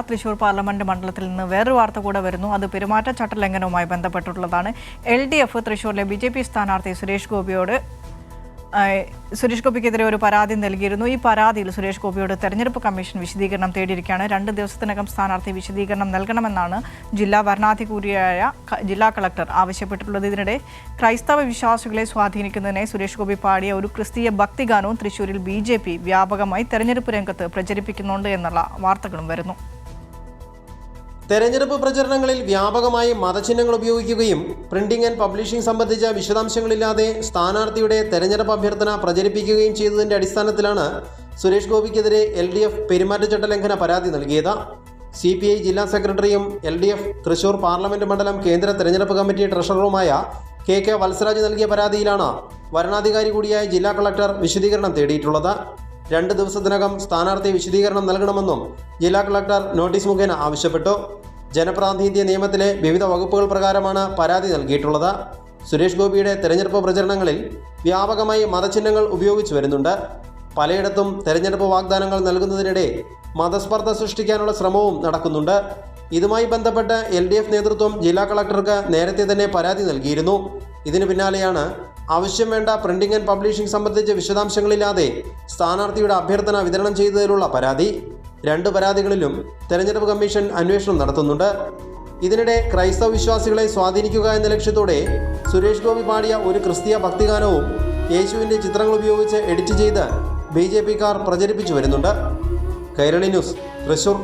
Thrissur parliament മണ്ഡലത്തിൽ നിന്ന് വേറൊരു വാർത്ത കൂടെ വരുന്നു. അത് പെരുമാറ്റച്ചട്ട ലംഘനവുമായി ബന്ധപ്പെട്ടുള്ളതാണ്. LDF തൃശൂരിലെ BJP സ്ഥാനാർത്ഥി സുരേഷ് ഗോപിക്കെതിരെ ഒരു പരാതി നൽകിയിരുന്നു. ഈ പരാതിയിൽ സുരേഷ് ഗോപിയോട് തെരഞ്ഞെടുപ്പ് കമ്മീഷൻ വിശദീകരണം തേടിയിരിക്കുകയാണ്. 2 ദിവസത്തിനകം സ്ഥാനാർത്ഥി വിശദീകരണം നൽകണമെന്നാണ് ജില്ലാ വരണാധികാരിയായ ജില്ലാ കളക്ടർ ആവശ്യപ്പെട്ടിട്ടുള്ളത്. ഇതിനിടെ ക്രൈസ്തവ വിശ്വാസികളെ സ്വാധീനിക്കുന്നതിനായി സുരേഷ് ഗോപി പാടിയ ഒരു ക്രിസ്തീയ ഭക്തിഗാനവും തൃശൂരിൽ BJP വ്യാപകമായി തെരഞ്ഞെടുപ്പ് രംഗത്ത് പ്രചരിപ്പിക്കുന്നുണ്ട് എന്നുള്ള വാർത്തകളും വരുന്നു. തെരഞ്ഞെടുപ്പ് പ്രചരണങ്ങളിൽ വ്യാപകമായി മതചിഹ്നങ്ങൾ ഉപയോഗിക്കുകയും പ്രിന്റിംഗ് ആൻഡ് പബ്ലിഷിംഗ് സംബന്ധിച്ച വിശദാംശങ്ങളില്ലാതെ സ്ഥാനാർത്ഥിയുടെ തെരഞ്ഞെടുപ്പ് അഭ്യർത്ഥന പ്രചരിപ്പിക്കുകയും ചെയ്തതിന്റെ അടിസ്ഥാനത്തിലാണ് സുരേഷ് ഗോപിക്കെതിരെ LDF പെരുമാറ്റച്ചട്ട ലംഘന പരാതി നൽകിയത്. CPI ജില്ലാ സെക്രട്ടറിയും LDF തൃശൂർ പാർലമെന്റ് മണ്ഡലം കേന്ദ്ര തെരഞ്ഞെടുപ്പ് കമ്മിറ്റി ട്രഷററുമായ KK വത്സരാജ് നൽകിയ പരാതിയിലാണ് വരണാധികാരി കൂടിയായ ജില്ലാ കളക്ടർ വിശദീകരണം തേടിയിട്ടുള്ളത്. 2 ദിവസത്തിനകം സ്ഥാനാർത്ഥി വിശദീകരണം നൽകണമെന്നും ജില്ലാ കളക്ടർ നോട്ടീസ് മുഖേന ആവശ്യപ്പെട്ടു. ജനപ്രാതിനിധ്യ നിയമത്തിലെ വിവിധ വകുപ്പുകൾ പ്രകാരമാണ് പരാതി നൽകിയിട്ടുള്ളത്. സുരേഷ് ഗോപിയുടെ തെരഞ്ഞെടുപ്പ് പ്രചരണങ്ങളിൽ വ്യാപകമായി മതചിഹ്നങ്ങൾ ഉപയോഗിച്ചു വരുന്നുണ്ട്. പലയിടത്തും തെരഞ്ഞെടുപ്പ് വാഗ്ദാനങ്ങൾ നൽകുന്നതിനിടെ മതസ്പർദ്ധ സൃഷ്ടിക്കാനുള്ള ശ്രമവും നടക്കുന്നുണ്ട്. ഇതുമായി ബന്ധപ്പെട്ട് LDF നേതൃത്വം ജില്ലാ കളക്ടർക്ക് നേരത്തെ തന്നെ പരാതി നൽകിയിരുന്നു. ഇതിനു പിന്നാലെയാണ് ആവശ്യം വേണ്ട പ്രിന്റിംഗ് ആൻഡ് പബ്ലിഷിംഗ് സംബന്ധിച്ച വിശദാംശങ്ങളില്ലാതെ സ്ഥാനാർത്ഥിയുടെ അഭ്യർത്ഥന വിതരണം ചെയ്തതിലുള്ള പരാതി. 2 പരാതികളിലും തെരഞ്ഞെടുപ്പ് കമ്മീഷൻ അന്വേഷണം നടത്തുന്നുണ്ട്. ഇതിനിടെ ക്രൈസ്തവ വിശ്വാസികളെ സ്വാധീനിക്കുക എന്ന ലക്ഷ്യത്തോടെ സുരേഷ് ഗോപി പാടിയ ഒരു ക്രിസ്തീയ ഭക്തിഗാനവും യേശുവിൻ്റെ ചിത്രങ്ങൾ ഉപയോഗിച്ച് എഡിറ്റ് ചെയ്ത് BJP-ക്കാർ പ്രചരിപ്പിച്ചു വരുന്നുണ്ട്. കൈരളി ന്യൂസ്, തൃശൂർ.